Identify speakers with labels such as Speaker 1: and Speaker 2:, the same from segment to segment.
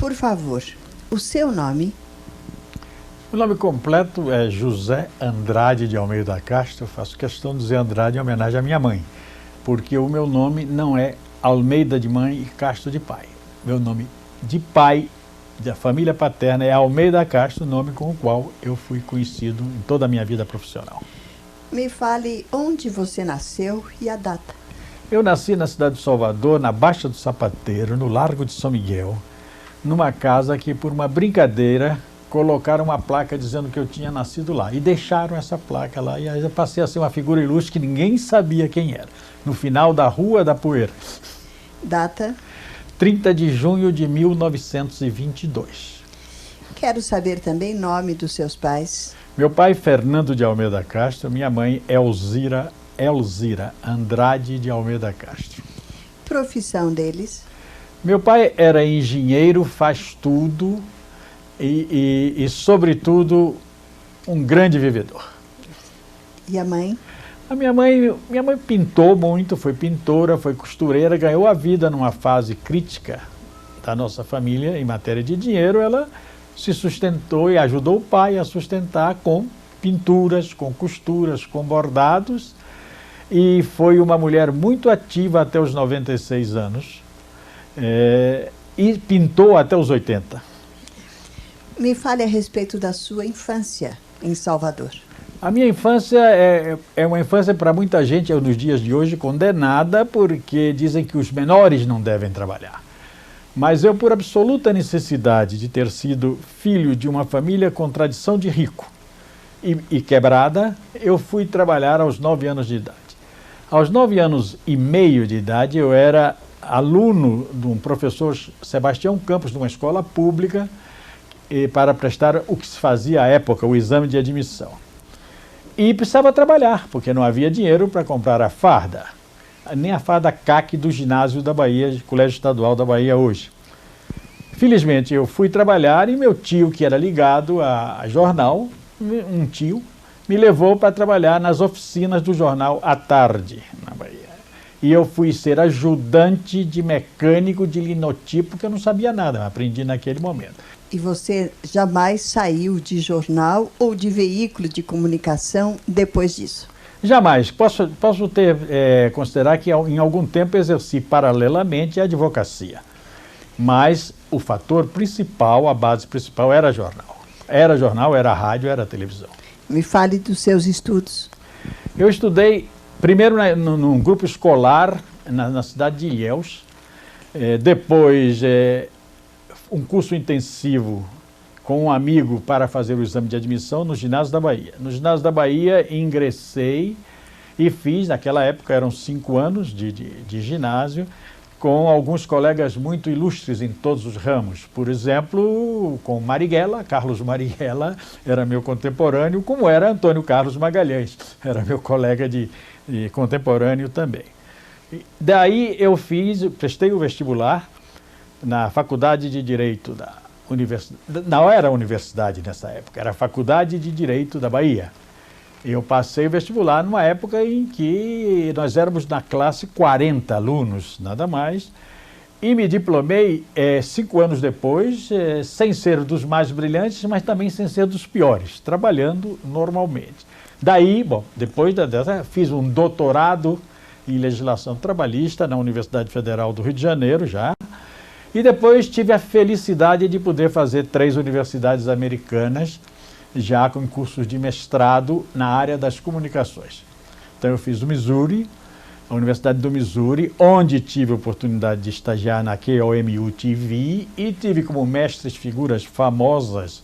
Speaker 1: Por favor, o seu nome?
Speaker 2: O nome completo é José Andrade de Almeida Castro. Eu faço questão de dizer Andrade em homenagem à minha mãe, porque o meu nome não é Almeida de mãe e Castro de pai. Meu nome de pai, da família paterna, é Almeida Castro, nome com o qual eu fui conhecido em toda a minha vida profissional.
Speaker 1: Me fale onde você nasceu e a data.
Speaker 2: Eu nasci na cidade de Salvador, na Baixa do Sapateiro, no Largo de São Miguel, numa casa que, por uma brincadeira, colocaram uma placa dizendo que eu tinha nascido lá. E deixaram essa placa lá, e aí eu passei a ser uma figura ilustre que ninguém sabia quem era. No final da Rua da Poeira.
Speaker 1: Data?
Speaker 2: 30 de junho de 1922.
Speaker 1: Quero saber também o nome dos seus pais.
Speaker 2: Meu pai, Fernando de Almeida Castro, minha mãe, Elzira Andrade de Almeida Castro.
Speaker 1: Profissão deles?
Speaker 2: Meu pai era engenheiro, faz tudo e sobretudo, um grande vivedor.
Speaker 1: E a mãe?
Speaker 2: A minha mãe pintou muito, foi pintora, foi costureira, ganhou a vida numa fase crítica da nossa família em matéria de dinheiro. Ela se sustentou e ajudou o pai a sustentar com pinturas, com costuras, com bordados, e foi uma mulher muito ativa até os 96 anos e pintou até os 80.
Speaker 1: Me fale a respeito da sua infância em Salvador.
Speaker 2: A minha infância é uma infância para muita gente nos dias de hoje condenada, porque dizem que os menores não devem trabalhar. Mas eu, por absoluta necessidade de ter sido filho de uma família com tradição de rico e quebrada, eu fui trabalhar aos 9 anos de idade. Aos 9 anos e meio de idade, eu era aluno de um professor Sebastião Campos, de uma escola pública, para prestar o que se fazia à época, o exame de admissão. E precisava trabalhar, porque não havia dinheiro para comprar a farda, nem a farda CAC do ginásio da Bahia, Colégio Estadual da Bahia hoje. Felizmente eu fui trabalhar e meu tio, que era ligado a jornal, um tio, me levou para trabalhar nas oficinas do jornal à tarde, na Bahia. E eu fui ser ajudante de mecânico de linotipo, que eu não sabia nada, aprendi naquele momento.
Speaker 1: E você jamais saiu de jornal ou de veículo de comunicação depois disso?
Speaker 2: Jamais. Posso considerar que em algum tempo exerci paralelamente a advocacia. Mas o fator principal, a base principal era jornal. Era jornal, era rádio, era televisão.
Speaker 1: Me fale dos seus estudos.
Speaker 2: Eu estudei primeiro num grupo escolar na cidade de Ilhéus, depois um curso intensivo com um amigo para fazer o exame de admissão no ginásio da Bahia. No ginásio da Bahia ingressei e fiz, naquela época eram 5 anos de ginásio, com alguns colegas muito ilustres em todos os ramos. Por exemplo, com Marighella, Carlos Marighella era meu contemporâneo, como era Antônio Carlos Magalhães, era meu colega de contemporâneo também. Daí eu prestei o vestibular na Faculdade de Direito da Universidade, não era universidade nessa época, era a Faculdade de Direito da Bahia. Eu passei o vestibular numa época em que nós éramos na classe 40 alunos, nada mais, e me diplomei 5 anos depois, sem ser dos mais brilhantes, mas também sem ser dos piores, trabalhando normalmente. Daí, bom, depois dessa, fiz um doutorado em legislação trabalhista na Universidade Federal do Rio de Janeiro, já, e depois tive a felicidade de poder fazer 3 universidades americanas, já com cursos de mestrado na área das comunicações. Então eu fiz o Missouri, a Universidade do Missouri, onde tive a oportunidade de estagiar na KOMU-TV e tive como mestres figuras famosas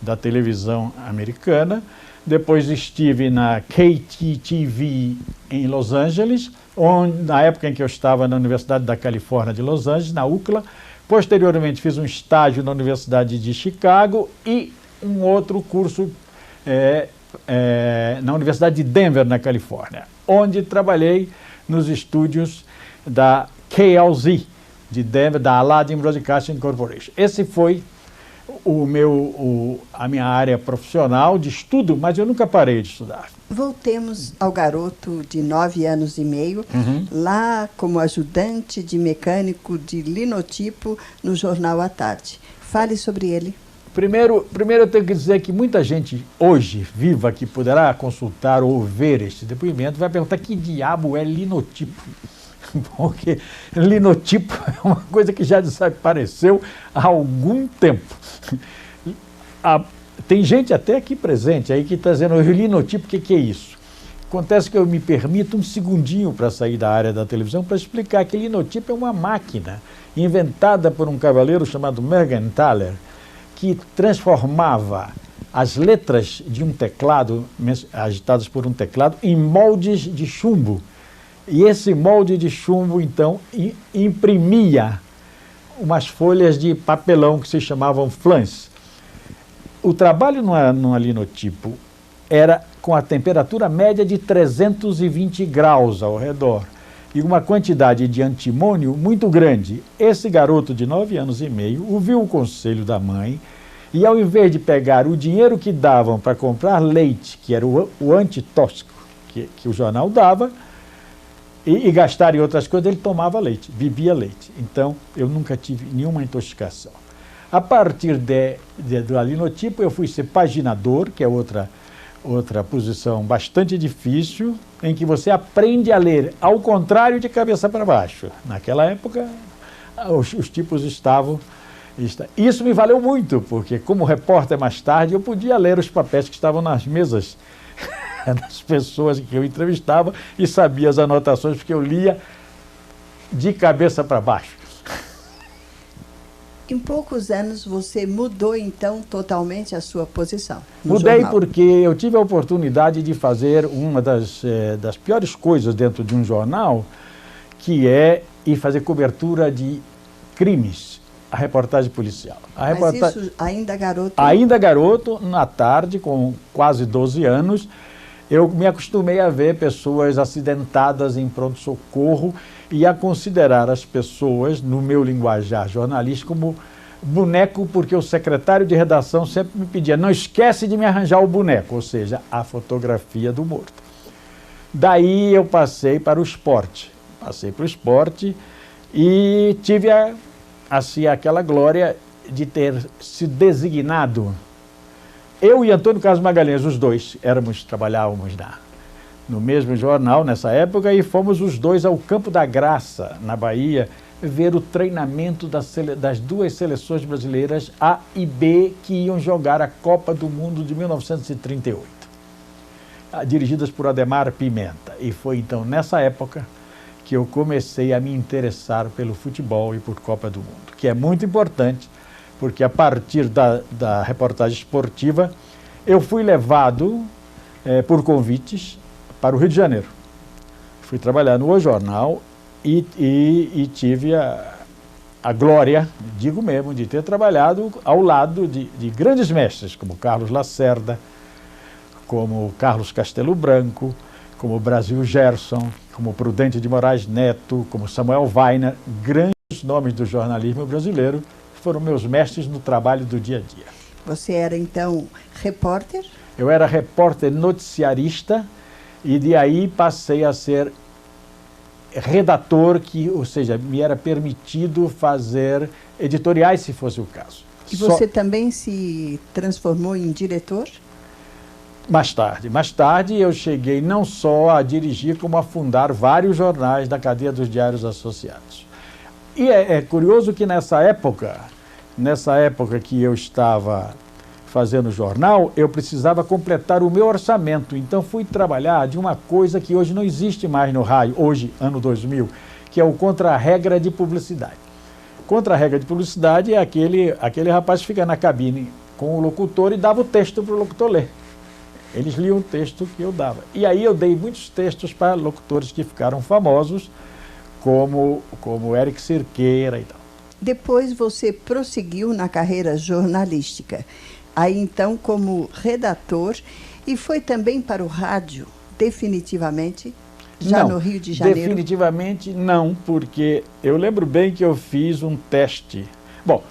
Speaker 2: da televisão americana. Depois estive na KTTV em Los Angeles, na época em que eu estava na Universidade da Califórnia de Los Angeles, na UCLA. Posteriormente fiz um estágio na Universidade de Chicago e um outro curso na Universidade de Denver, na Califórnia, onde trabalhei nos estúdios da KLZ de Denver, da Aladdin Broadcasting Corporation. Esse foi a minha área profissional de estudo, mas eu nunca parei de estudar.
Speaker 1: Voltemos ao garoto de 9 anos e meio, lá como ajudante de mecânico de linotipo no Jornal à Tarde. Fale sobre ele.
Speaker 2: Primeiro eu tenho que dizer que muita gente hoje, viva, que poderá consultar ou ver este depoimento, vai perguntar que diabo é linotipo. Porque linotipo é uma coisa que já desapareceu há algum tempo. Tem gente até aqui presente aí que está dizendo, linotipo, o que é isso? Acontece que eu me permito um segundinho para sair da área da televisão para explicar que linotipo é uma máquina inventada por um cavaleiro chamado Mergenthaler, que transformava as letras de um teclado, agitadas por um teclado, em moldes de chumbo. E esse molde de chumbo, então, imprimia umas folhas de papelão que se chamavam flãs. O trabalho no linotipo era com a temperatura média de 320 graus ao redor e uma quantidade de antimônio muito grande. Esse garoto de 9 anos e meio ouviu o conselho da mãe e, ao invés de pegar o dinheiro que davam para comprar leite, que era o antitóxico que o jornal dava, e gastar em outras coisas, ele tomava leite, bebia leite. Então, eu nunca tive nenhuma intoxicação. A partir do linotipo, eu fui ser paginador, que é outra posição bastante difícil, em que você aprende a ler ao contrário de cabeça para baixo. Naquela época, os tipos estavam... Isso me valeu muito, porque como repórter mais tarde, eu podia ler os papéis que estavam nas mesas das pessoas que eu entrevistava e sabia as anotações, porque eu lia de cabeça para baixo.
Speaker 1: Em poucos anos você mudou então totalmente a sua posição no
Speaker 2: Mudei
Speaker 1: jornal.
Speaker 2: Porque eu tive a oportunidade de fazer uma das piores coisas dentro de um jornal, que é ir fazer cobertura de crimes, a reportagem policial.
Speaker 1: Mas isso ainda garoto?
Speaker 2: Ainda garoto, na tarde, com quase 12 anos, eu me acostumei a ver pessoas acidentadas em pronto-socorro e a considerar as pessoas, no meu linguajar jornalístico, como boneco, porque o secretário de redação sempre me pedia, não esquece de me arranjar o boneco, ou seja, a fotografia do morto. Daí eu passei para o esporte. Passei para o esporte e tive assim, aquela glória de ter se designado. Eu e Antônio Carlos Magalhães, os dois, trabalhávamos no mesmo jornal nessa época e fomos os dois ao Campo da Graça, na Bahia, ver o treinamento das duas seleções brasileiras A e B que iam jogar a Copa do Mundo de 1938, dirigidas por Ademar Pimenta. E foi então nessa época que eu comecei a me interessar pelo futebol e por Copa do Mundo, que é muito importante, porque a partir da reportagem esportiva, eu fui levado por convites para o Rio de Janeiro. Fui trabalhar no O Jornal e tive a glória, digo mesmo, de ter trabalhado ao lado de grandes mestres, como Carlos Lacerda, como Carlos Castelo Branco, como Brasil Gerson, como Prudente de Moraes Neto, como Samuel Weiner, grandes nomes do jornalismo brasileiro, foram meus mestres no trabalho do dia a dia.
Speaker 1: Você era, então, repórter?
Speaker 2: Eu era repórter noticiarista e de aí passei a ser redator, ou seja, me era permitido fazer editoriais, se fosse o caso.
Speaker 1: E você também se transformou em diretor?
Speaker 2: Mais tarde eu cheguei não só a dirigir, como a fundar vários jornais da cadeia dos diários associados. E é curioso que nessa época que eu estava fazendo jornal, eu precisava completar o meu orçamento. Então fui trabalhar de uma coisa que hoje não existe mais no rádio, hoje, ano 2000, que é o contra-regra de publicidade. Contra-regra de publicidade é aquele rapaz que fica na cabine com o locutor e dava o texto para o locutor ler. Eles liam o texto que eu dava. E aí eu dei muitos textos para locutores que ficaram famosos, como Eric Cirqueira e tal.
Speaker 1: Depois você prosseguiu na carreira jornalística. Aí então como redator e foi também para o rádio, definitivamente, já no Rio de Janeiro?
Speaker 2: Definitivamente não, porque eu lembro bem que eu fiz um teste. Bom,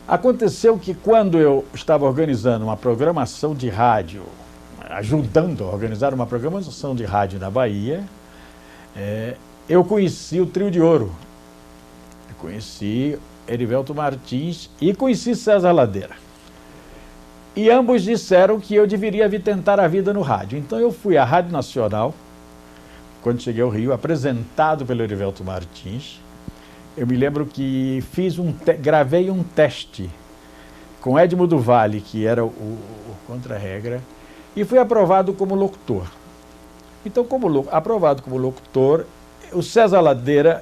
Speaker 2: Aconteceu que quando eu estava organizando uma programação de rádio, ajudando a organizar uma programação de rádio na Bahia, eu conheci o Trio de Ouro. Eu conheci Erivelto Martins e conheci César Ladeira. E ambos disseram que eu deveria vir tentar a vida no rádio. Então eu fui à Rádio Nacional, quando cheguei ao Rio, apresentado pelo Erivelto Martins. Eu me lembro que gravei um teste com Edmo do Vale, que era o contra-regra, e fui aprovado como locutor. Então, aprovado como locutor, o César Ladeira,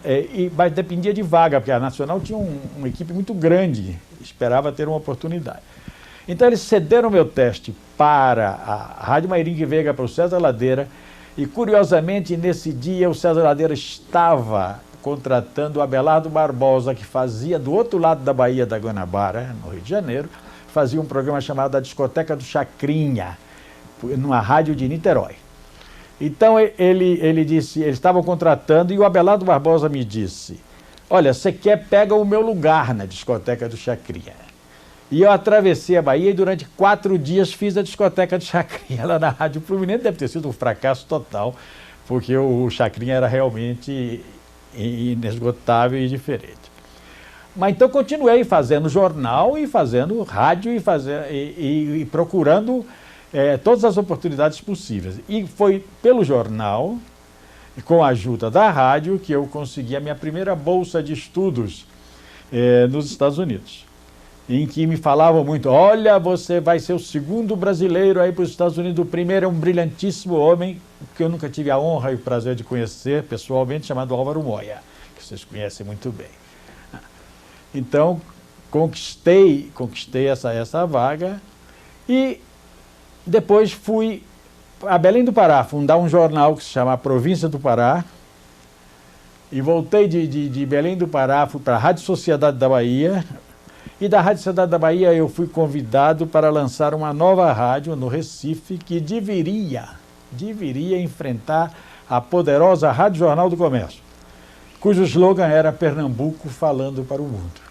Speaker 2: mas dependia de vaga, porque a Nacional tinha uma equipe muito grande, esperava ter uma oportunidade. Então, eles cederam meu teste para a Rádio Mairingue Veiga, para o César Ladeira, e, curiosamente, nesse dia, o César Ladeira estava contratando o Abelardo Barbosa, que fazia do outro lado da Baía da Guanabara, no Rio de Janeiro, fazia um programa chamado A Discoteca do Chacrinha, numa rádio de Niterói. Então eles estavam contratando e o Abelardo Barbosa me disse: olha, você pega o meu lugar na Discoteca do Chacrinha. E eu atravessei a Bahia e durante 4 dias fiz a Discoteca do Chacrinha lá na Rádio Fluminense. Deve ter sido um fracasso total, porque o Chacrinha era realmente inesgotável e diferente. Mas então continuei fazendo jornal e fazendo rádio e procurando todas as oportunidades possíveis. E foi pelo jornal, com a ajuda da rádio, que eu consegui a minha primeira bolsa de estudos nos Estados Unidos, em que me falavam muito: olha, você vai ser o segundo brasileiro aí para os Estados Unidos, o primeiro é um brilhantíssimo homem, que eu nunca tive a honra e o prazer de conhecer pessoalmente, chamado Álvaro Moya, que vocês conhecem muito bem. Então, conquistei essa vaga e depois fui a Belém do Pará, fundar um jornal que se chama Província do Pará, e voltei de Belém do Pará, fui para a Rádio Sociedade da Bahia, e da Rádio Sociedade da Bahia eu fui convidado para lançar uma nova rádio no Recife, que deveria enfrentar a poderosa Rádio Jornal do Comércio, cujo slogan era Pernambuco falando para o mundo.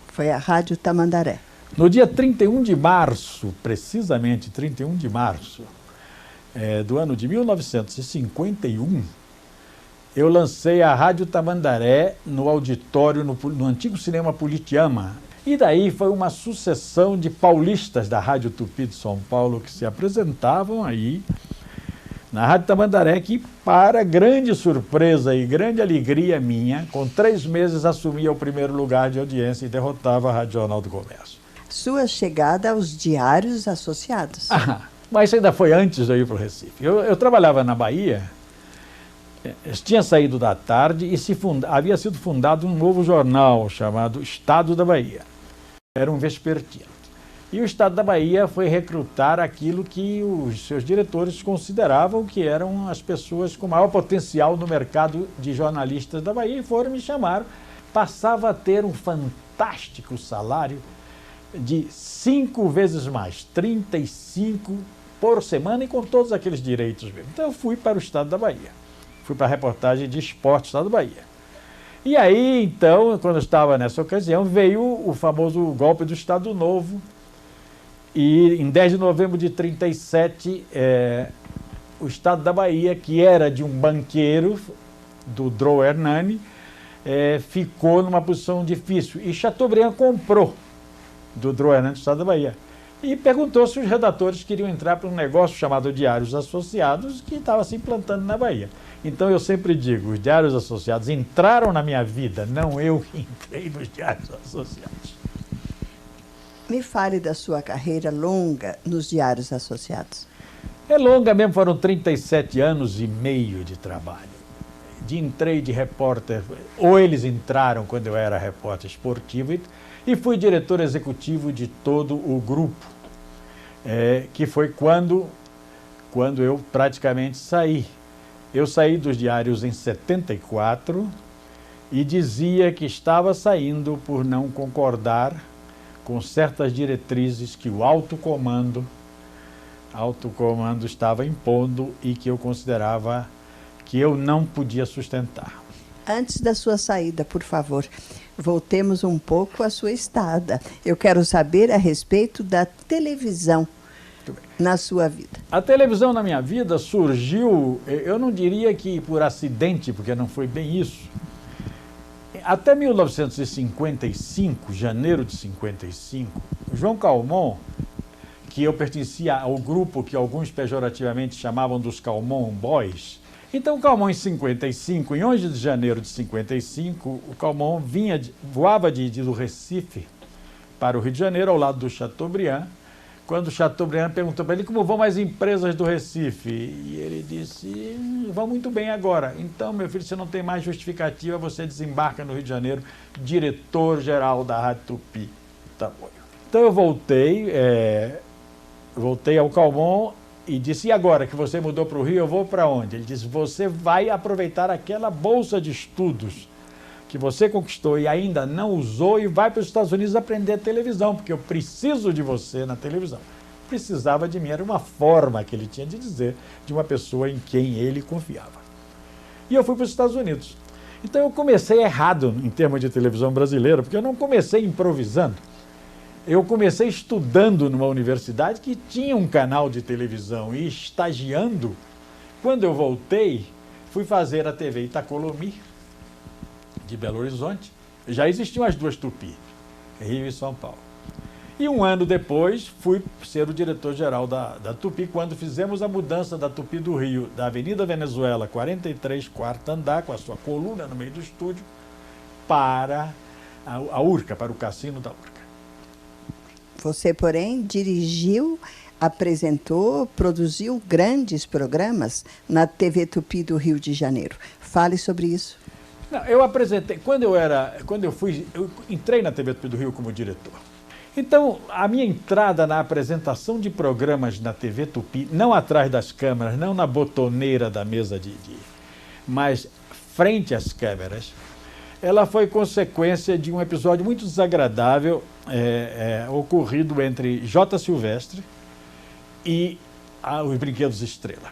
Speaker 1: Foi a Rádio Tamandaré.
Speaker 2: No dia 31 de março, precisamente 31 de março do ano de 1951, eu lancei a Rádio Tamandaré no auditório, no antigo cinema Pulitiama. E daí foi uma sucessão de paulistas da Rádio Tupi de São Paulo que se apresentavam aí na Rádio Tamandaré, que, para grande surpresa e grande alegria minha, com 3 meses assumia o primeiro lugar de audiência e derrotava a Rádio Jornal do Comércio.
Speaker 1: Sua chegada aos Diários Associados.
Speaker 2: Mas isso ainda foi antes de eu ir para o Recife. Eu trabalhava na Bahia, tinha saído da tarde e havia sido fundado um novo jornal chamado Estado da Bahia. Era um vespertino. E o Estado da Bahia foi recrutar aquilo que os seus diretores consideravam que eram as pessoas com maior potencial no mercado de jornalistas da Bahia, e foram me chamar. Passava a ter um fantástico salário de 5 vezes mais, 35 por semana, e com todos aqueles direitos mesmo. Então eu fui para o Estado da Bahia. Fui para a reportagem de esporte do Estado da Bahia. E aí, então, quando eu estava nessa ocasião, veio o famoso golpe do Estado Novo. E em 10 de novembro de 1937, o Estado da Bahia, que era de um banqueiro, do Drou Hernani, ficou numa posição difícil. E Chateaubriand comprou do Drou Hernani do Estado da Bahia. E perguntou se os redatores queriam entrar para um negócio chamado Diários Associados, que estava se implantando na Bahia. Então eu sempre digo, os Diários Associados entraram na minha vida, não eu que entrei nos Diários Associados.
Speaker 1: Me fale da sua carreira longa nos Diários Associados.
Speaker 2: É longa mesmo, foram 37 anos e meio de trabalho. Entrei de repórter, ou eles entraram quando eu era repórter esportivo, e fui diretor executivo de todo o grupo, que foi quando eu praticamente saí. Eu saí dos diários em 74 e dizia que estava saindo por não concordar com certas diretrizes que o alto comando estava impondo e que eu considerava que eu não podia sustentar.
Speaker 1: Antes da sua saída, por favor, voltemos um pouco à sua estada. Eu quero saber a respeito da televisão na sua vida.
Speaker 2: A televisão na minha vida surgiu, eu não diria que por acidente, porque não foi bem isso. Até 1955, janeiro de 55, João Calmon, que eu pertencia ao grupo que alguns pejorativamente chamavam dos Calmon Boys. Então, Calmon, em 55, em 11 de janeiro de 55, o Calmon voava do Recife para o Rio de Janeiro, ao lado do Chateaubriand, quando o Chateaubriand perguntou para ele como vão as empresas do Recife. E ele disse, vão muito bem agora. Então, meu filho, você não tem mais justificativa, você desembarca no Rio de Janeiro, diretor-geral da Rádio Tupi. Tá bom. Então, eu voltei ao Calmon e disse, e agora que você mudou para o Rio, eu vou para onde? Ele disse, você vai aproveitar aquela bolsa de estudos que você conquistou e ainda não usou e vai para os Estados Unidos aprender televisão, porque eu preciso de você na televisão. Precisava de mim, era uma forma que ele tinha de dizer de uma pessoa em quem ele confiava. E eu fui para os Estados Unidos. Então eu comecei errado em termos de televisão brasileira, porque eu não comecei improvisando. Eu comecei estudando numa universidade que tinha um canal de televisão e estagiando. Quando eu voltei, fui fazer a TV Itacolomi, de Belo Horizonte. Já existiam as duas Tupi, Rio e São Paulo. E um ano depois, fui ser o diretor-geral da Tupi, quando fizemos a mudança da Tupi do Rio, da Avenida Venezuela, 43, quarto andar, com a sua coluna no meio do estúdio, para a Urca, para o cassino da Urca.
Speaker 1: Você, porém, dirigiu, apresentou, produziu grandes programas na TV Tupi do Rio de Janeiro. Fale sobre isso.
Speaker 2: Não, eu apresentei, quando eu entrei na TV Tupi do Rio como diretor. Então, a minha entrada na apresentação de programas na TV Tupi, não atrás das câmeras, não na botoneira da mesa mas frente às câmeras, ela foi consequência de um episódio muito desagradável ocorrido entre J. Silvestre e os Brinquedos Estrela.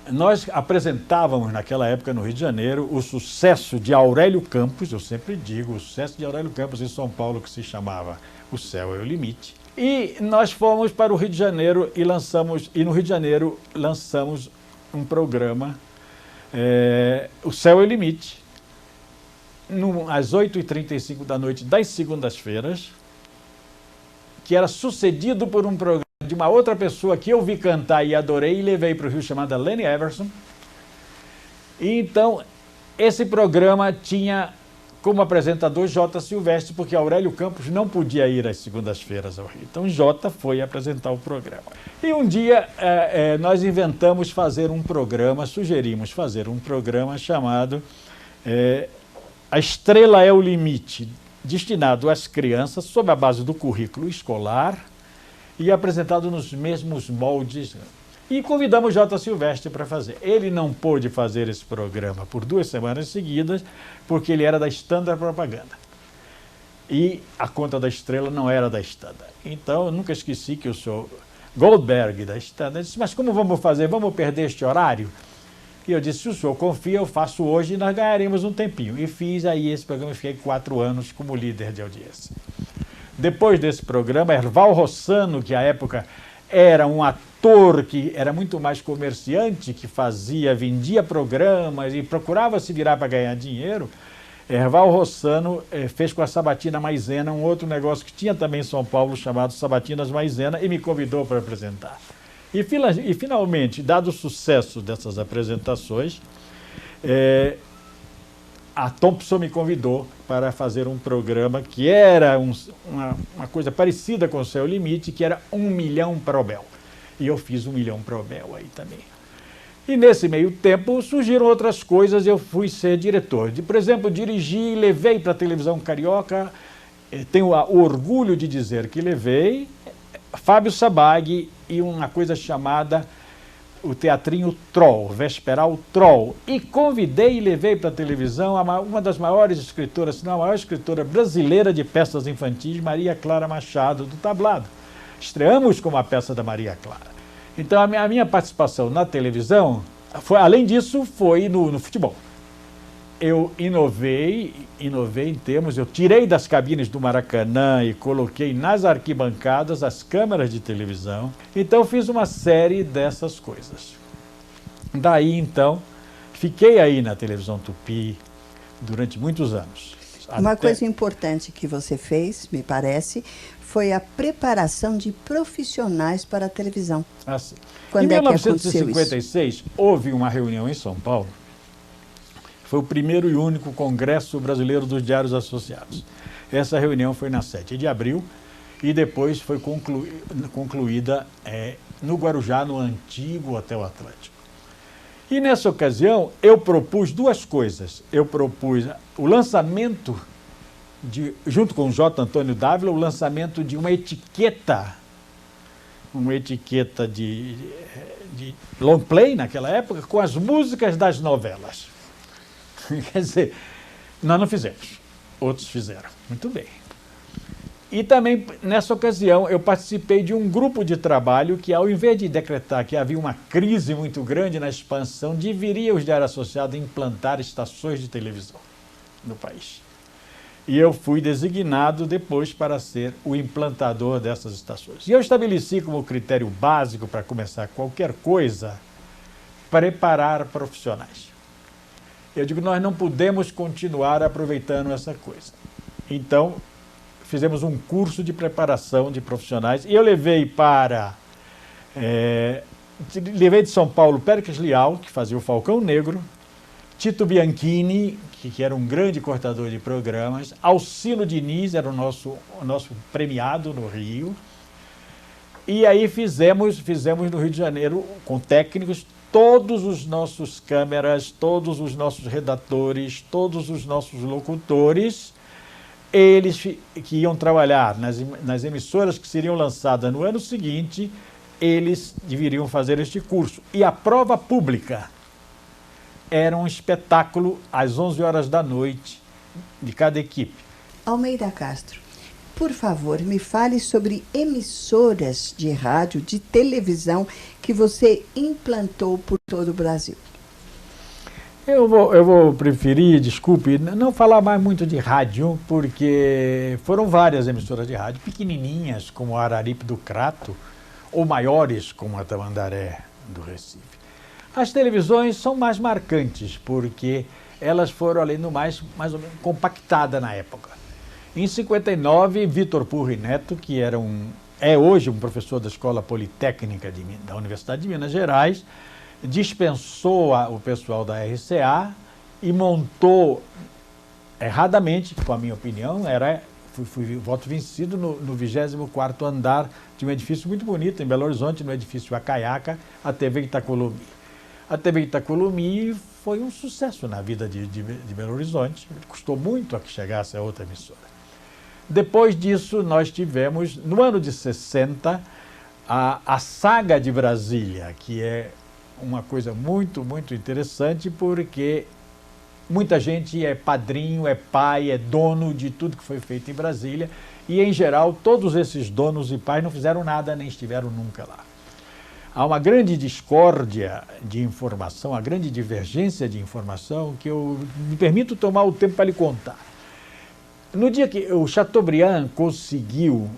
Speaker 2: Nós apresentávamos naquela época no Rio de Janeiro o sucesso de Aurélio Campos, eu sempre digo, o sucesso de Aurélio Campos em São Paulo, que se chamava O Céu é o Limite. E nós fomos para o Rio de Janeiro e no Rio de Janeiro lançamos um programa, O Céu é o Limite, às 8h35 da noite das segundas-feiras, que era sucedido por um programa de uma outra pessoa que eu vi cantar e adorei e levei para o Rio, chamada Lenny Everson. E então, esse programa tinha como apresentador J. Silvestre, porque Aurélio Campos não podia ir às segundas-feiras ao Rio. Então, J. foi apresentar o programa. E um dia nós inventamos fazer um programa, sugerimos fazer um programa chamado A Estrela é o Limite, destinado às crianças, sob a base do currículo escolar, e apresentado nos mesmos moldes. E convidamos J. Silvestre para fazer. Ele não pôde fazer esse programa por 2 semanas seguidas, porque ele era da Standard Propaganda. E a conta da Estrela não era da Standard. Então, eu nunca esqueci que eu sou Goldberg da Standard. Disse, mas como vamos fazer? Vamos perder este horário? E eu disse, se o senhor confia, eu faço hoje e nós ganharemos um tempinho. E fiz aí esse programa e fiquei 4 anos como líder de audiência. Depois desse programa, Erval Rossano, que à época era um ator que era muito mais comerciante, que vendia programas e procurava se virar para ganhar dinheiro, Erval Rossano fez com a Sabatina Maisena um outro negócio que tinha também em São Paulo, chamado Sabatinas Maisena, e me convidou para apresentar. E finalmente, dado o sucesso dessas apresentações, a Thompson me convidou para fazer um programa que era uma coisa parecida com o Céu Limite, que era 1 milhão Pro Bel. E eu fiz 1 milhão Pro Bel aí também. E nesse meio tempo surgiram outras coisas, eu fui ser diretor. Por exemplo, dirigi, levei para a televisão carioca, tenho o orgulho de dizer que levei Fábio Sabag e uma coisa chamada o teatrinho Troll, Vesperal Troll, e convidei e levei para a televisão uma das maiores escritoras, se não a maior escritora brasileira de peças infantis, Maria Clara Machado, do Tablado. Estreamos com uma peça da Maria Clara. Então, a minha participação na televisão, além disso, foi no futebol. eu inovei em termos, eu tirei das cabines do Maracanã e coloquei nas arquibancadas as câmeras de televisão. Então fiz uma série dessas coisas. Daí então, fiquei aí na televisão Tupi durante muitos anos.
Speaker 1: Uma coisa importante que você fez, me parece, foi a preparação de profissionais para a televisão.
Speaker 2: Assim.
Speaker 1: Quando
Speaker 2: em
Speaker 1: é que aconteceu
Speaker 2: 1956, houve uma reunião em São Paulo. Foi o primeiro e único Congresso Brasileiro dos Diários Associados. Essa reunião foi na 7 de abril e depois foi concluída no Guarujá, no antigo Hotel Atlântico. E nessa ocasião eu propus duas coisas. Eu propus o lançamento, junto com o J. Antônio Dávila, o lançamento de uma etiqueta de long play naquela época, com as músicas das novelas. Quer dizer, nós não fizemos, outros fizeram. Muito bem. E também, nessa ocasião, eu participei de um grupo de trabalho que, ao invés de decretar que havia uma crise muito grande na expansão, deveria os diários associados implantar estações de televisão no país. E eu fui designado depois para ser o implantador dessas estações. E eu estabeleci como critério básico para começar qualquer coisa, preparar profissionais. Eu digo, nós não podemos continuar aproveitando essa coisa. Então, fizemos um curso de preparação de profissionais e eu levei de São Paulo Péricles Leal, que fazia o Falcão Negro, Tito Bianchini, que era um grande cortador de programas, Alcino Diniz, era o nosso premiado no Rio, e aí fizemos no Rio de Janeiro, com técnicos, todos os nossos câmeras, todos os nossos redatores, todos os nossos locutores, eles que iam trabalhar nas emissoras que seriam lançadas no ano seguinte, eles deveriam fazer este curso. E a prova pública era um espetáculo às 11 horas da noite de cada equipe.
Speaker 1: Almeida Castro, por favor, me fale sobre emissoras de rádio, de televisão que você implantou por todo o Brasil.
Speaker 2: Eu vou preferir, desculpe, não falar mais muito de rádio, porque foram várias emissoras de rádio, pequenininhas, como a Araripe do Crato, ou maiores, como a Tamandaré do Recife. As televisões são mais marcantes, porque elas foram, além do mais ou menos compactadas na época. Em 59, Vitor Purri Neto, que é hoje um professor da Escola Politécnica da Universidade de Minas Gerais, dispensou o pessoal da RCA e montou, erradamente, com a minha opinião, fui voto vencido no 24º andar de um edifício muito bonito em Belo Horizonte, no edifício Acaiaca, a TV Itacolomi. A TV Itacolomi foi um sucesso na vida de Belo Horizonte, custou muito a que chegasse a outra emissora. Depois disso, nós tivemos, no ano de 60, a Saga de Brasília, que é uma coisa muito, muito interessante, porque muita gente é padrinho, é pai, é dono de tudo que foi feito em Brasília, e, em geral, todos esses donos e pais não fizeram nada, nem estiveram nunca lá. Há uma grande discórdia de informação, uma grande divergência de informação, que eu me permito tomar o tempo para lhe contar. No dia que o Chateaubriand conseguiu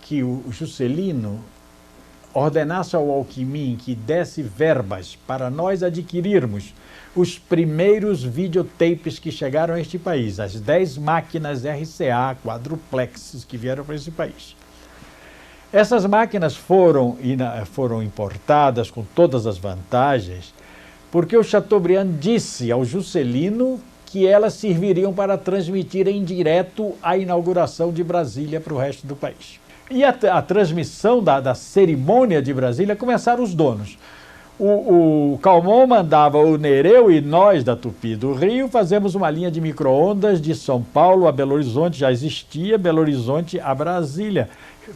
Speaker 2: que o Juscelino ordenasse ao Alckmin que desse verbas para nós adquirirmos os primeiros videotapes que chegaram a este país, as 10 máquinas RCA quadruplexes que vieram para esse país. Essas máquinas foram importadas com todas as vantagens, porque o Chateaubriand disse ao Juscelino que elas serviriam para transmitir em direto a inauguração de Brasília para o resto do país. E a transmissão da cerimônia de Brasília começaram os donos. O Calmon mandava o Nereu e nós, da Tupi do Rio, fazemos uma linha de micro-ondas de São Paulo a Belo Horizonte, já existia Belo Horizonte a Brasília,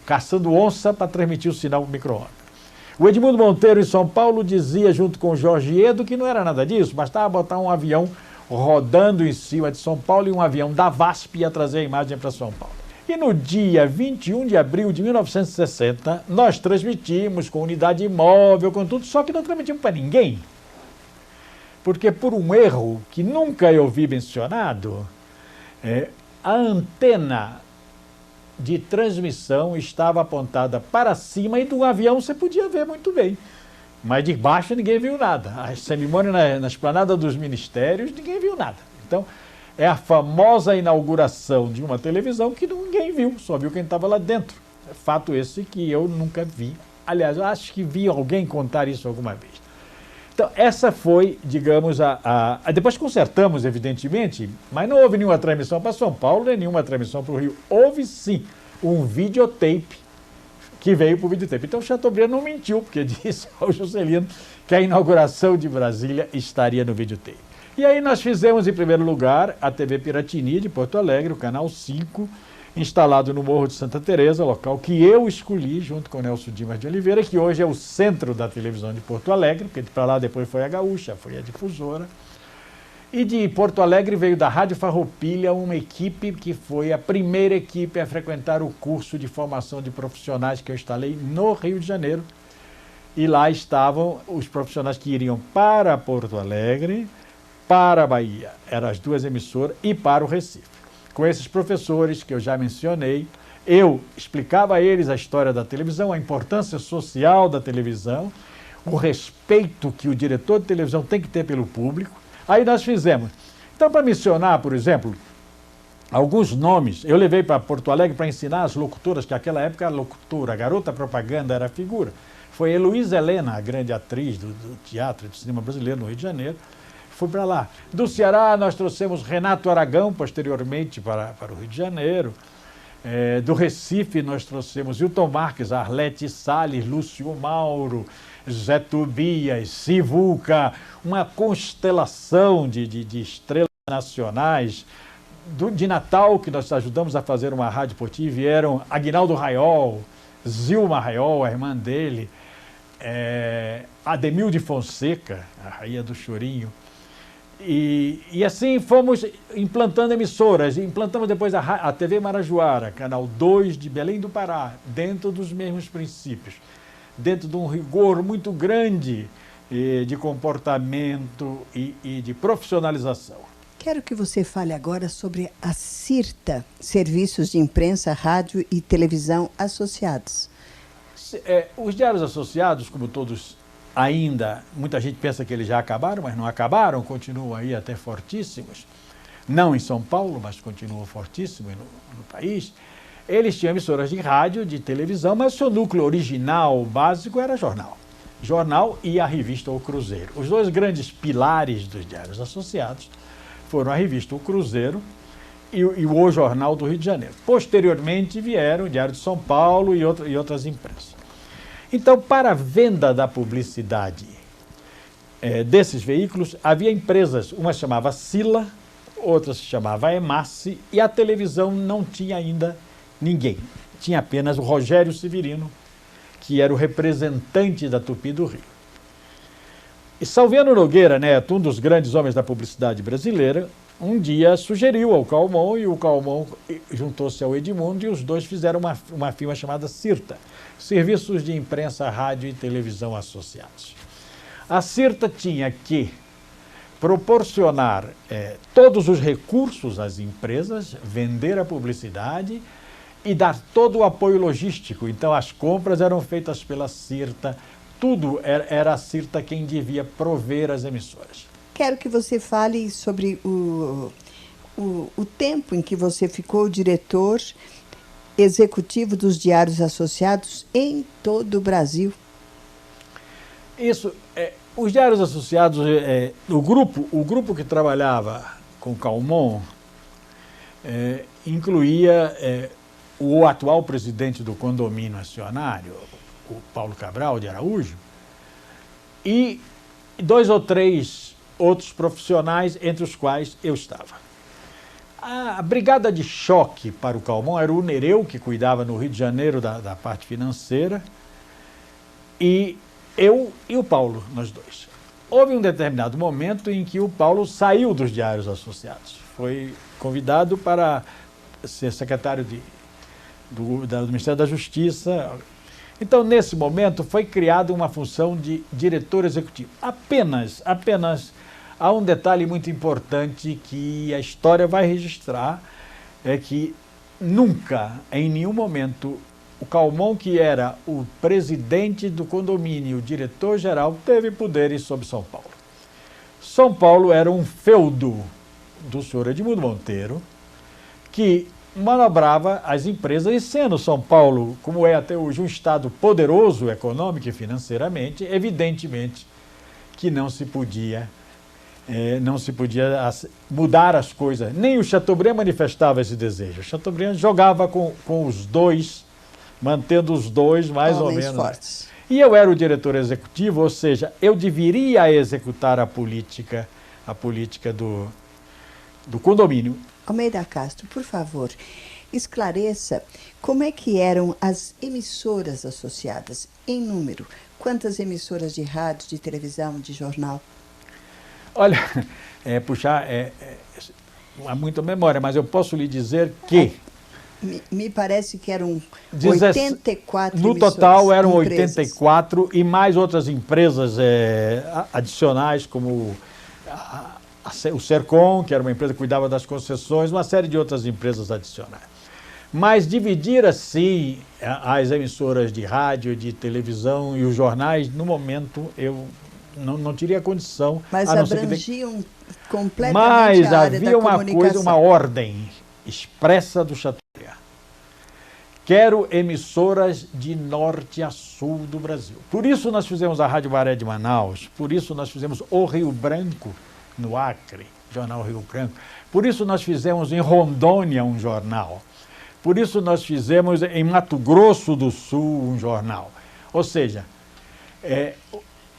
Speaker 2: caçando onça para transmitir o sinal micro-ondas. O Edmundo Monteiro, em São Paulo, dizia, junto com o Jorge Edo, que não era nada disso, bastava botar um avião rodando em cima de São Paulo e um avião da VASP ia trazer a imagem para São Paulo. E no dia 21 de abril de 1960, nós transmitimos com unidade móvel, com tudo, só que não transmitimos para ninguém. porque por um erro que nunca eu vi mencionado, a antena de transmissão estava apontada para cima e do avião você podia ver muito bem. Mas de baixo ninguém viu nada. A cerimônia na esplanada dos ministérios, ninguém viu nada. Então, é a famosa inauguração de uma televisão que ninguém viu, só viu quem estava lá dentro. Fato esse que eu nunca vi. Aliás, eu acho que vi alguém contar isso alguma vez. Então, essa foi, digamos, depois consertamos, evidentemente, mas não houve nenhuma transmissão para São Paulo, nem nenhuma transmissão para o Rio. Houve, sim, um videotape que veio para o videotape. Então, o Chateaubriand não mentiu, porque disse ao Juscelino que a inauguração de Brasília estaria no videotape. E aí nós fizemos, em primeiro lugar, a TV Piratini de Porto Alegre, o Canal 5, instalado no Morro de Santa Teresa, local que eu escolhi, junto com o Nelson Dimas de Oliveira, que hoje é o centro da televisão de Porto Alegre, porque para lá depois foi a Gaúcha, foi a Difusora. E de Porto Alegre veio da Rádio Farroupilha uma equipe que foi a primeira equipe a frequentar o curso de formação de profissionais que eu instalei no Rio de Janeiro. E lá estavam os profissionais que iriam para Porto Alegre, para a Bahia, eram as duas emissoras, e para o Recife. Com esses professores que eu já mencionei, eu explicava a eles a história da televisão, a importância social da televisão, o respeito que o diretor de televisão tem que ter pelo público. Aí nós fizemos. Então, para mencionar, por exemplo, alguns nomes, eu levei para Porto Alegre para ensinar as locutoras, que naquela época a locutora, a garota propaganda era a figura. Foi Heloísa Helena, a grande atriz do teatro e do cinema brasileiro no Rio de Janeiro. Fui para lá. Do Ceará, nós trouxemos Renato Aragão, posteriormente para o Rio de Janeiro. Do Recife, nós trouxemos Hilton Marques, Arlete Salles, Lúcio Mauro, Zé Tobias, Sivuca, uma constelação de estrelas nacionais. De Natal, que nós ajudamos a fazer uma rádio Poti, vieram Aguinaldo Raiol, Zilma Raiol, a irmã dele, Ademilde Fonseca, a rainha do chorinho. E assim fomos implantando emissoras. Implantamos depois a TV Marajoara, Canal 2 de Belém do Pará, dentro dos mesmos princípios, dentro de um rigor muito grande de comportamento e de profissionalização.
Speaker 1: Quero que você fale agora sobre a CIRTA, Serviços de Imprensa, Rádio e Televisão Associados.
Speaker 2: Os diários associados, como todos ainda, muita gente pensa que eles já acabaram, mas não acabaram, continuam aí até fortíssimos. Não em São Paulo, mas continuam fortíssimos no país. Eles tinham emissoras de rádio, de televisão, mas o seu núcleo original, básico, era jornal. Jornal e a revista O Cruzeiro. Os dois grandes pilares dos diários associados foram a revista O Cruzeiro e o Jornal do Rio de Janeiro. Posteriormente vieram o Diário de São Paulo e outras imprensas. Então, para a venda da publicidade desses veículos, havia empresas, uma se chamava Sila, outra se chamava Emace, e a televisão não tinha ainda ninguém. Tinha apenas o Rogério Severino, que era o representante da Tupi do Rio. E Salviano Nogueira Neto, um dos grandes homens da publicidade brasileira, um dia sugeriu ao Calmon, e o Calmon juntou-se ao Edmundo, e os dois fizeram uma firma chamada CIRTA, Serviços de Imprensa, Rádio e Televisão Associados. A CIRTA tinha que proporcionar todos os recursos às empresas, vender a publicidade e dar todo o apoio logístico. Então, as compras eram feitas pela CIRTA, tudo era a CIRTA quem devia prover as emissoras.
Speaker 1: Quero que você fale sobre o tempo em que você ficou diretor executivo dos Diários Associados em todo o Brasil.
Speaker 2: Isso, os Diários Associados, o grupo que trabalhava com Calmon incluía o atual presidente do condomínio acionário, o Paulo Cabral de Araújo, e 2 ou 3 outros profissionais, entre os quais eu estava. A brigada de choque para o Calmon era o Nereu, que cuidava no Rio de Janeiro da parte financeira, e eu e o Paulo, nós dois. Houve um determinado momento em que o Paulo saiu dos Diários Associados. Foi convidado para ser secretário do Ministério da Justiça. Então, nesse momento, foi criada uma função de diretor executivo. Apenas há um detalhe muito importante que a história vai registrar, é que nunca, em nenhum momento, o Calmon, que era o presidente do condomínio, o diretor-geral, teve poderes sobre São Paulo. São Paulo era um feudo do senhor Edmundo Monteiro, que manobrava as empresas, e sendo São Paulo, como é até hoje, um estado poderoso econômico e financeiramente, evidentemente que não se podia mudar as coisas. Nem o Chateaubriand manifestava esse desejo. O Chateaubriand jogava com os dois, mantendo os dois mais ou menos.
Speaker 1: Fortes.
Speaker 2: E eu era o diretor executivo, ou seja, eu deveria executar a política do condomínio.
Speaker 1: Almeida Castro, por favor, esclareça como é que eram as emissoras associadas, em número. Quantas emissoras de rádio, de televisão, de jornal?
Speaker 2: Olha, há muita memória, mas eu posso lhe dizer que...
Speaker 1: Me parece que eram 84
Speaker 2: no total eram 84 e mais outras empresas adicionais, como o Sercom, que era uma empresa que cuidava das concessões, uma série de outras empresas adicionais. Mas dividir assim as emissoras de rádio, de televisão e os jornais, no momento eu não teria condição.
Speaker 1: Mas abrangiam completamente
Speaker 2: mas
Speaker 1: a área
Speaker 2: havia
Speaker 1: da comunicação.
Speaker 2: Uma ordem expressa do Chateaubriand. Quero emissoras de norte a sul do Brasil. Por isso nós fizemos a Rádio Baré de Manaus, por isso nós fizemos o Rio Branco, no Acre, jornal Rio Branco. Por isso nós fizemos em Rondônia um jornal. Por isso nós fizemos em Mato Grosso do Sul um jornal. Ou seja,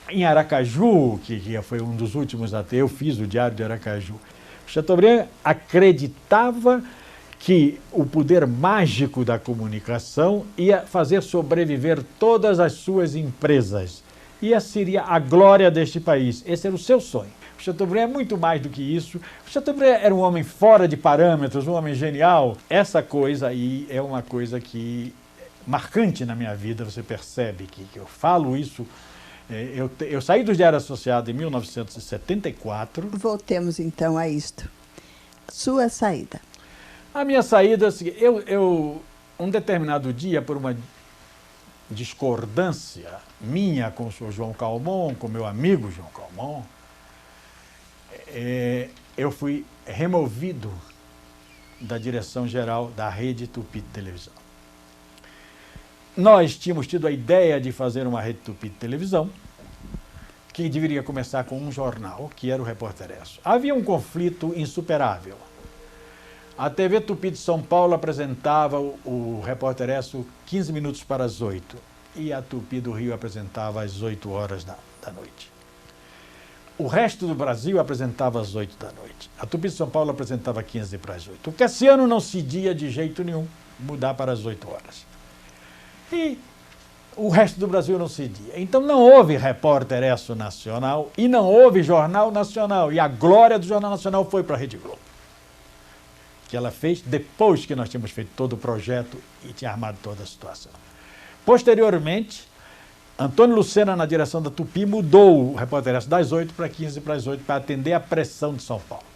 Speaker 2: em Aracaju, que foi um dos últimos até, eu fiz o Diário de Aracaju. O Chateaubriand acreditava que o poder mágico da comunicação ia fazer sobreviver todas as suas empresas. E essa seria a glória deste país. Esse era o seu sonho. O Chateaubriand é muito mais do que isso. O Chateaubriand era um homem fora de parâmetros, um homem genial. Essa coisa aí é uma coisa que marcante na minha vida, você percebe que eu falo isso. Eu saí do Diário Associado em 1974.
Speaker 1: Voltemos então a isto. Sua saída.
Speaker 2: A minha saída, um determinado dia, por uma discordância minha com o senhor João Calmon, com meu amigo João Calmon, eu fui removido da direção-geral da Rede Tupi de Televisão. Nós tínhamos tido a ideia de fazer uma Rede Tupi de Televisão, que deveria começar com um jornal, que era o Repórter Esso. Havia um conflito insuperável. A TV Tupi de São Paulo apresentava o Repórter Esso 15 minutos para as 8 e a Tupi do Rio apresentava às 8 horas da noite. O resto do Brasil apresentava às 8 da noite. A Tupi de São Paulo apresentava 15 para as 8. O Cassiano não cedia de jeito nenhum mudar para as 8 horas. E o resto do Brasil não cedia. Então não houve Repórter Esso nacional e não houve Jornal Nacional. E a glória do Jornal Nacional foi para a Rede Globo, que ela fez depois que nós tínhamos feito todo o projeto e tinha armado toda a situação. Posteriormente, Antônio Lucena, na direção da Tupi, mudou o Repórter Esso das 8 para 15 para as 8 para atender a pressão de São Paulo.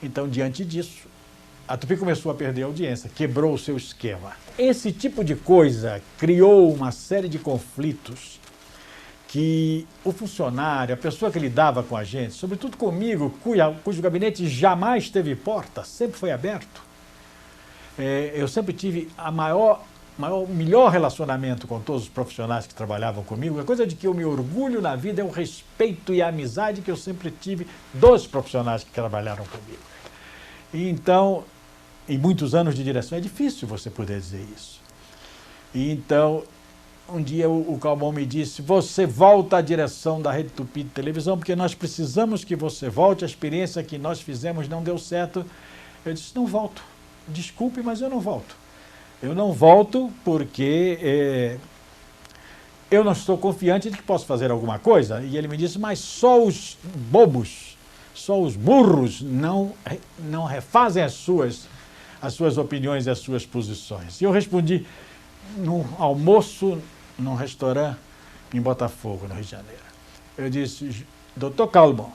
Speaker 2: Então, diante disso, a Tupi começou a perder a audiência, quebrou o seu esquema. Esse tipo de coisa criou uma série de conflitos que o funcionário, a pessoa que lidava com a gente, sobretudo comigo, cujo gabinete jamais teve porta, sempre foi aberto. Eu sempre tive o melhor relacionamento com todos os profissionais que trabalhavam comigo. A coisa de que eu me orgulho na vida é o respeito e a amizade que eu sempre tive dos profissionais que trabalharam comigo. E então, em muitos anos de direção, é difícil você poder dizer isso. E então, um dia o Calmon me disse: você volta à direção da Rede Tupi de Televisão, porque nós precisamos que você volte, a experiência que nós fizemos não deu certo. Eu disse: não volto, desculpe, mas eu não volto. Eu não volto porque eu não estou confiante de que posso fazer alguma coisa. E ele me disse: mas só os bobos, só os burros não refazem as suas opiniões e as suas posições. E eu respondi num almoço num restaurante em Botafogo, no Rio de Janeiro. Eu disse: doutor Calmon,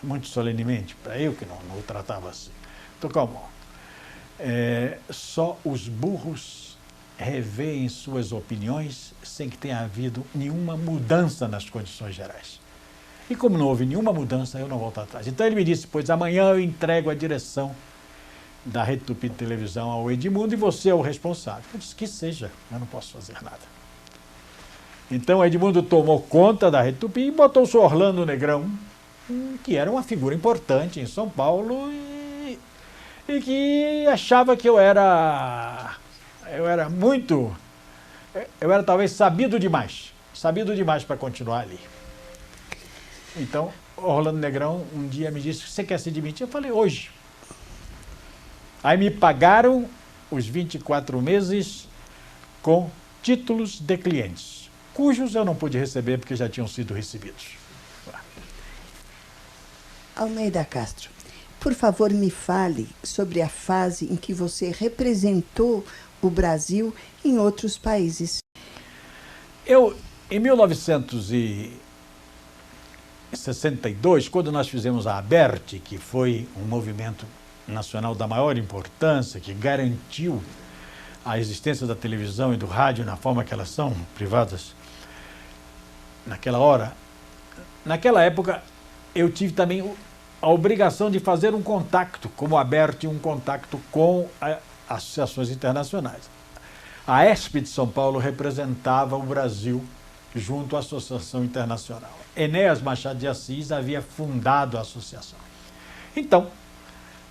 Speaker 2: muito solenemente, para eu que não o tratava assim. Então, como? Só os burros revêem suas opiniões sem que tenha havido nenhuma mudança nas condições gerais. E como não houve nenhuma mudança, eu não volto atrás. Então ele me disse, pois amanhã eu entrego a direção da Rede Tupi de televisão ao Edmundo e você é o responsável. Eu disse que seja, eu não posso fazer nada. Então o Edmundo tomou conta da Rede Tupi e botou o senhor Orlando Negrão, que era uma figura importante em São Paulo e que achava que eu era talvez sabido demais para continuar ali. Então, Orlando Negrão um dia me disse, você quer se demitir? Eu falei, hoje. Aí me pagaram os 24 meses com títulos de clientes, cujos eu não pude receber porque já tinham sido recebidos.
Speaker 1: Almeida Castro, por favor, me fale sobre a fase em que você representou o Brasil em outros países.
Speaker 2: Em 1962, quando nós fizemos a ABERT, que foi um movimento nacional da maior importância, que garantiu a existência da televisão e do rádio na forma que elas são, privadas, naquela época, eu tive também a obrigação de fazer um contato, como a ABERT, um contato com associações internacionais. A ESP de São Paulo representava o Brasil junto à Associação Internacional. Enéas Machado de Assis havia fundado a associação. Então,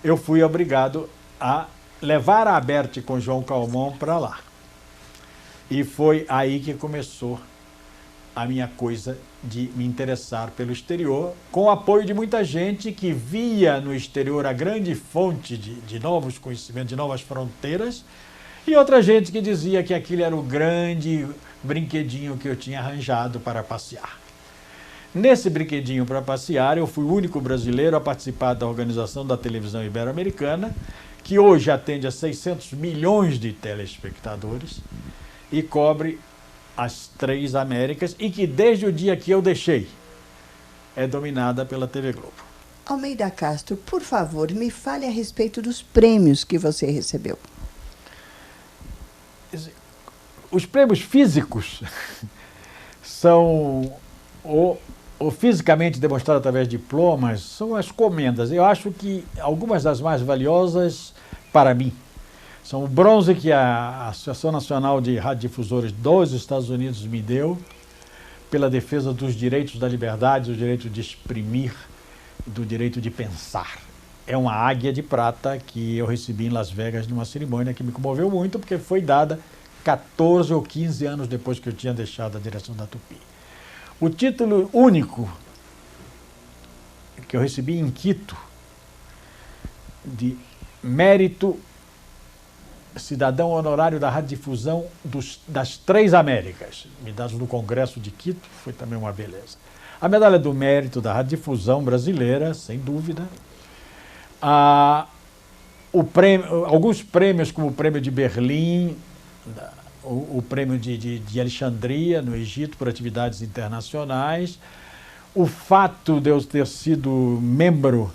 Speaker 2: eu fui obrigado a levar a ABERT com João Calmon para lá. E foi aí que começou a minha coisa de me interessar pelo exterior, com o apoio de muita gente que via no exterior a grande fonte de novos conhecimentos, de novas fronteiras, e outra gente que dizia que aquilo era o grande brinquedinho que eu tinha arranjado para passear. Nesse brinquedinho para passear, eu fui o único brasileiro a participar da organização da televisão ibero-americana, que hoje atende a 600 milhões de telespectadores e cobre as 3 Américas e que desde o dia que eu deixei é dominada pela TV Globo.
Speaker 1: Almeida Castro, por favor, me fale a respeito dos prêmios que você recebeu.
Speaker 2: Os prêmios físicos são ou fisicamente demonstrados através de diplomas, são as comendas. Eu acho que algumas das mais valiosas para mim são o bronze que a Associação Nacional de Radiodifusores dos Estados Unidos me deu pela defesa dos direitos da liberdade, do direito de exprimir, do direito de pensar. É uma águia de prata que eu recebi em Las Vegas numa cerimônia que me comoveu muito porque foi dada 14 ou 15 anos depois que eu tinha deixado a direção da Tupi. O título único que eu recebi em Quito, de mérito cidadão honorário da radiodifusão das 3 Américas, me dado no Congresso de Quito, foi também uma beleza. A medalha do mérito da radiodifusão brasileira, sem dúvida. Alguns prêmios, como o prêmio de Berlim, o prêmio de Alexandria, no Egito, por atividades internacionais. O fato de eu ter sido membro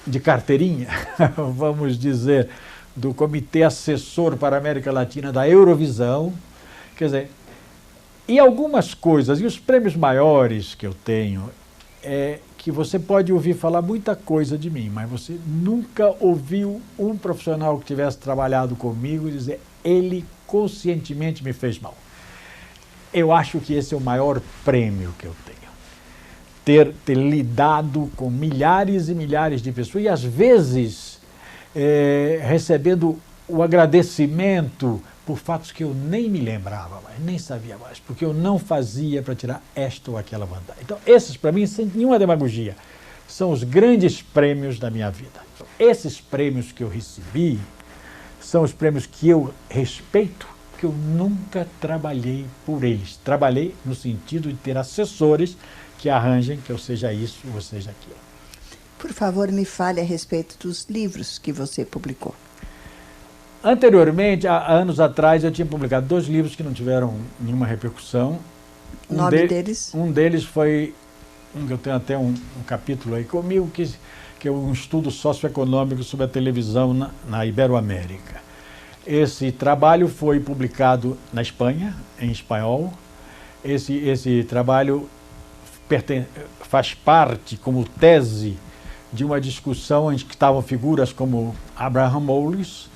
Speaker 2: de carteirinha, vamos dizer, do Comitê Assessor para a América Latina da Eurovisão. Quer dizer, e algumas coisas, e os prêmios maiores que eu tenho, é que você pode ouvir falar muita coisa de mim, mas você nunca ouviu um profissional que tivesse trabalhado comigo dizer, ele conscientemente me fez mal. Eu acho que esse é o maior prêmio que eu tenho. Ter lidado com milhares e milhares de pessoas e, às vezes, recebendo o agradecimento por fatos que eu nem me lembrava mais, nem sabia mais, porque eu não fazia para tirar esta ou aquela vantagem. Então, esses, para mim, sem nenhuma demagogia, são os grandes prêmios da minha vida. Então, esses prêmios que eu recebi são os prêmios que eu respeito, que eu nunca trabalhei por eles. Trabalhei no sentido de ter assessores que arranjem que eu seja isso ou seja aquilo.
Speaker 1: Por favor, me fale a respeito dos livros que você publicou.
Speaker 2: Anteriormente, há anos atrás, eu tinha publicado 2 livros que não tiveram nenhuma repercussão.
Speaker 1: O nome deles?
Speaker 2: Um deles foi eu tenho até um capítulo aí comigo, que é um estudo socioeconômico sobre a televisão na Iberoamérica. Esse trabalho foi publicado na Espanha, em espanhol. Esse trabalho faz parte, como tese, de uma discussão em que estavam figuras como Abraham Moles,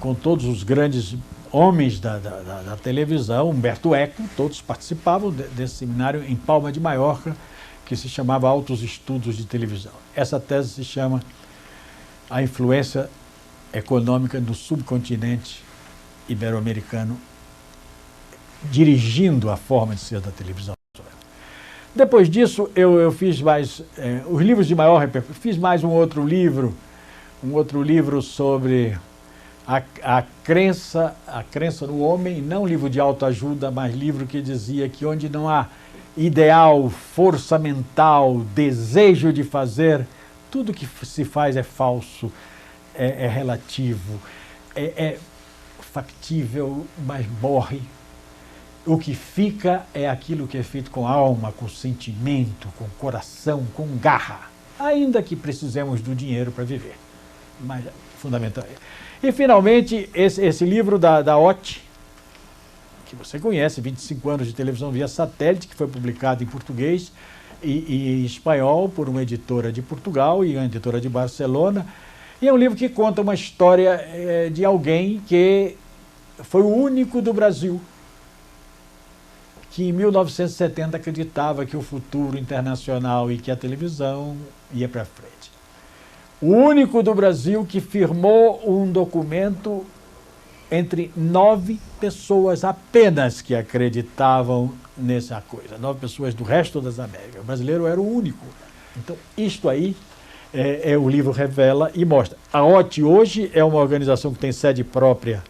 Speaker 2: com todos os grandes homens da televisão, Humberto Eco, todos participavam desse seminário em Palma de Maiorca, que se chamava Altos Estudos de Televisão. Essa tese se chama A Influência Econômica do Subcontinente Ibero-Americano, dirigindo a forma de ser da televisão. Depois disso, eu fiz mais os livros de maior repercussão. Fiz mais um outro livro sobre a crença no homem, não livro de autoajuda, mas livro que dizia que onde não há ideal, força mental, desejo de fazer, tudo que se faz é falso, é relativo, é factível, mas morre. O que fica é aquilo que é feito com alma, com sentimento, com coração, com garra, ainda que precisemos do dinheiro para viver. Mas é fundamental. E, finalmente, esse livro da OTT, que você conhece, 25 anos de televisão via satélite, que foi publicado em português e espanhol por uma editora de Portugal e uma editora de Barcelona. E é um livro que conta uma história de alguém que foi o único do Brasil que em 1970 acreditava que o futuro internacional e que a televisão ia para frente. O único do Brasil que firmou um documento entre 9 pessoas apenas que acreditavam nessa coisa, 9 pessoas do resto das Américas. O brasileiro era o único. Então, isto aí o livro revela e mostra. A OTT hoje é uma organização que tem sede própria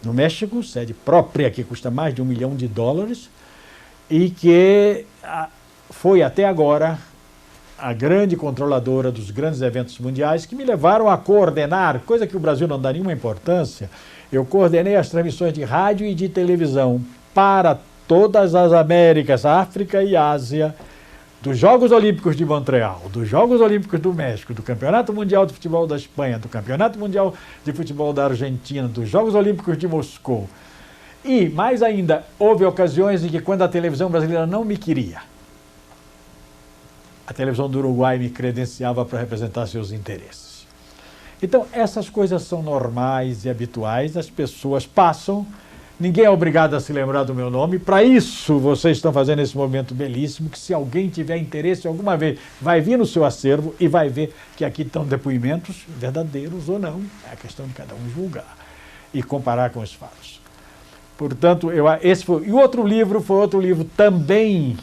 Speaker 2: no México, sede própria que custa mais de $1 milhão, e que foi até agora a grande controladora dos grandes eventos mundiais, que me levaram a coordenar, coisa que o Brasil não dá nenhuma importância. Eu coordenei as transmissões de rádio e de televisão para todas as Américas, África e Ásia, dos Jogos Olímpicos de Montreal, dos Jogos Olímpicos do México, do Campeonato Mundial de Futebol da Espanha, do Campeonato Mundial de Futebol da Argentina, dos Jogos Olímpicos de Moscou. E, mais ainda, houve ocasiões em que, quando a televisão brasileira não me queria, a televisão do Uruguai me credenciava para representar seus interesses. Então, essas coisas são normais e habituais, as pessoas passam, ninguém é obrigado a se lembrar do meu nome. Para isso, vocês estão fazendo esse momento belíssimo, que se alguém tiver interesse alguma vez, vai vir no seu acervo e vai ver que aqui estão depoimentos verdadeiros ou não. É a questão de cada um julgar e comparar com os fatos. Portanto, esse foi. E o outro livro foi outro livro também,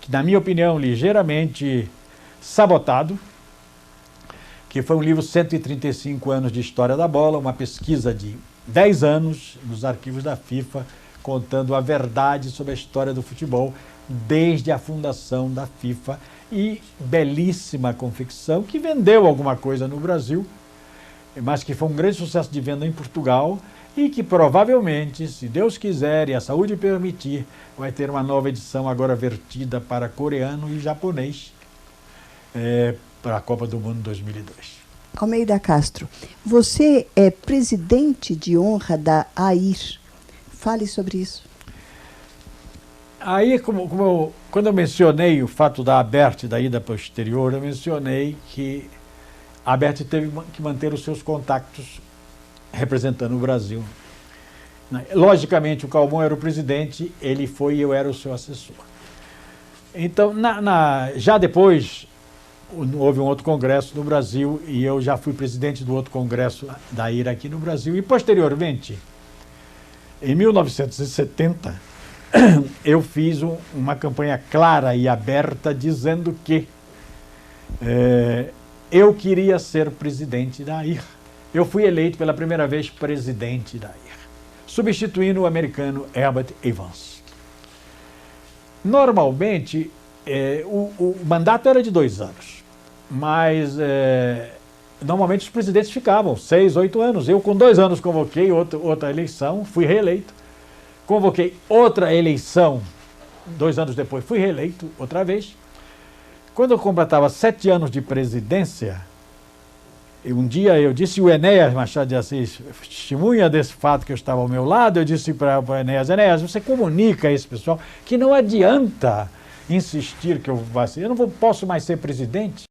Speaker 2: na minha opinião, ligeiramente sabotado, que foi um livro 135 anos de história da bola, uma pesquisa de 10 anos nos arquivos da FIFA, contando a verdade sobre a história do futebol, desde a fundação da FIFA, e belíssima confecção, que vendeu alguma coisa no Brasil, mas que foi um grande sucesso de venda em Portugal, e que provavelmente, se Deus quiser e a saúde permitir, vai ter uma nova edição agora vertida para coreano e japonês, para a Copa do Mundo 2002.
Speaker 1: Almeida Castro, você é presidente de honra da AIR. Fale sobre isso.
Speaker 2: Aí, quando eu mencionei o fato da ABERT, da ida posterior, eu mencionei que a ABERT teve que manter os seus contatos representando o Brasil. Logicamente, o Calmon era o presidente, ele foi e eu era o seu assessor. Então, já depois, houve um outro congresso no Brasil e eu já fui presidente do outro congresso da AIR aqui no Brasil. E, posteriormente, em 1970, eu fiz uma campanha clara e aberta dizendo que eu queria ser presidente da AIR. Eu fui eleito pela primeira vez presidente da AIR, substituindo o americano Herbert Evans. Normalmente, o mandato era de 2 anos, mas normalmente os presidentes ficavam 6, 8 anos. Eu, com 2 anos, convoquei outra eleição, fui reeleito. Convoquei outra eleição 2 anos depois fui reeleito outra vez. Quando eu completava 7 anos de presidência, um dia eu disse, o Enéas Machado de Assis, testemunha desse fato que eu estava ao meu lado, eu disse para o Enéas, você comunica a esse pessoal que não adianta insistir que eu vá ser, eu não posso mais ser presidente,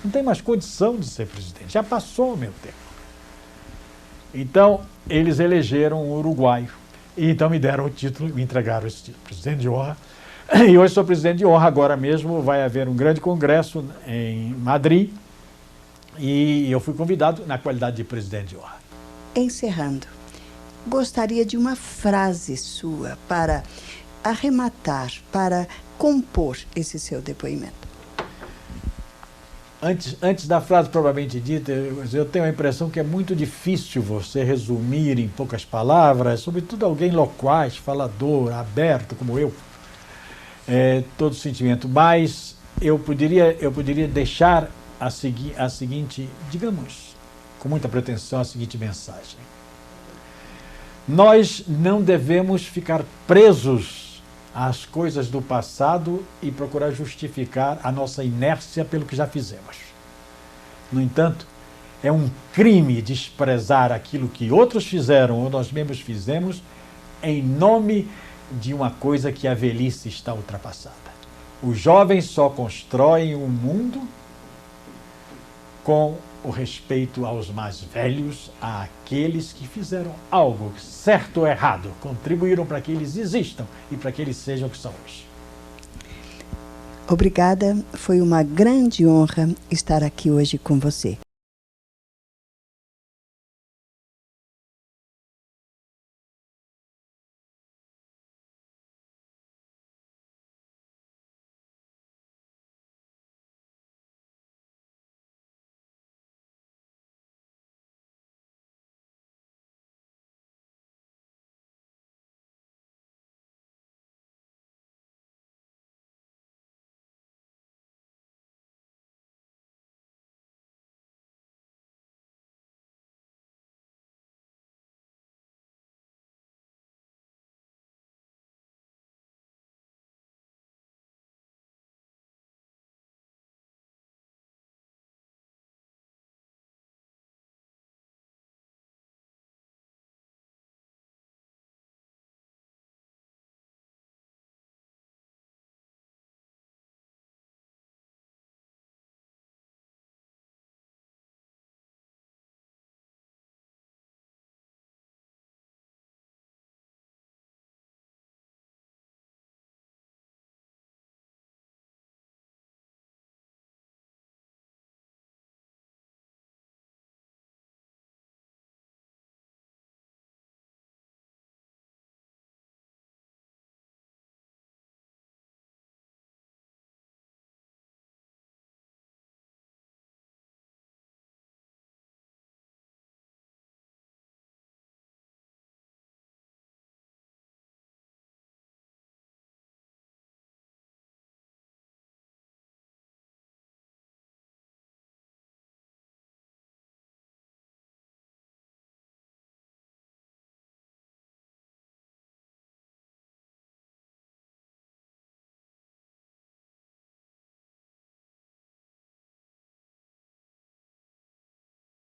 Speaker 2: não tem mais condição de ser presidente, já passou o meu tempo. Então, eles elegeram um uruguaio, e então me deram o título, me entregaram esse título, presidente de honra, e hoje sou presidente de honra. Agora mesmo vai haver um grande congresso em Madrid, e eu fui convidado na qualidade de presidente de honra.
Speaker 1: Encerrando, gostaria de uma frase sua para arrematar, para compor esse seu depoimento.
Speaker 2: Antes da frase propriamente dita, eu tenho a impressão que é muito difícil você resumir em poucas palavras, sobretudo alguém loquaz, falador, aberto como eu, todo o sentimento. Mas eu poderia deixar a seguinte, digamos, com muita pretensão, a seguinte mensagem. Nós não devemos ficar presos às coisas do passado e procurar justificar a nossa inércia pelo que já fizemos. No entanto, é um crime desprezar aquilo que outros fizeram ou nós mesmos fizemos em nome de uma coisa que a velhice está ultrapassada. Os jovens só constroem um mundo com o respeito aos mais velhos, àqueles que fizeram algo certo ou errado, contribuíram para que eles existam e para que eles sejam o que são hoje.
Speaker 1: Obrigada, foi uma grande honra estar aqui hoje com você.